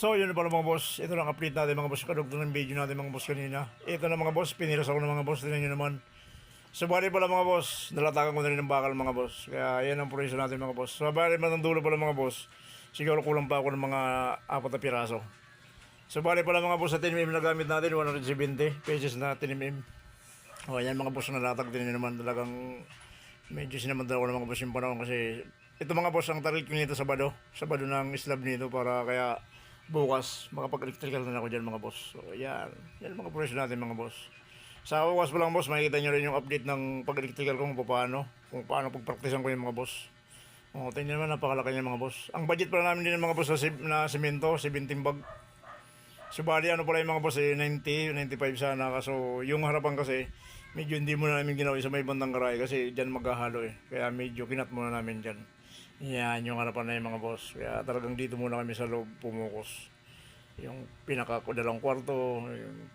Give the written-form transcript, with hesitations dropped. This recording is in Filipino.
So yun na pala mga boss, ito lang update natin mga boss, kadugtong ng video natin mga boss kanina. Ito na mga boss, piniras ako ng mga boss, tingnan nyo naman. So bali pala mga boss, nalatagan ko na rin ng bakal mga boss. Kaya yan ang provision natin mga boss. So bali man ang dulo pala mga boss, siguro kulang pa ako ng mga 4 na piraso. So bali pala mga boss, sa 10mm na gamit natin, 170 pesos na 10mm. O yan mga boss, nalatag din naman, talagang medyo sinamantala ko ng mga boss yung panahon kasi ito mga boss ang target ko nito Sabado ng slab nito para kaya bukas makapag-electrical na ako dyan mga boss. So yan mga presyo natin mga boss. Sa bukas pa lang boss, makikita nyo rin yung update ng pag-electrical kung paano pagpraktisan ko yung mga boss. O tingnan naman, napakalaki niya mga boss. Ang budget pala namin din mga boss na semento, 17 bag. So bali ano pala yung mga boss 90, 95 sana. Kaso yung harapan kasi medyo hindi muna namin ginawa sa may bandang karay kasi dyan maghahalo Kaya medyo kinat muna namin dyan. Yan yung harapan na yung mga boss. Kaya talagang dito muna kami sa loob pumukus. Yung pinaka dalawang kwarto, yung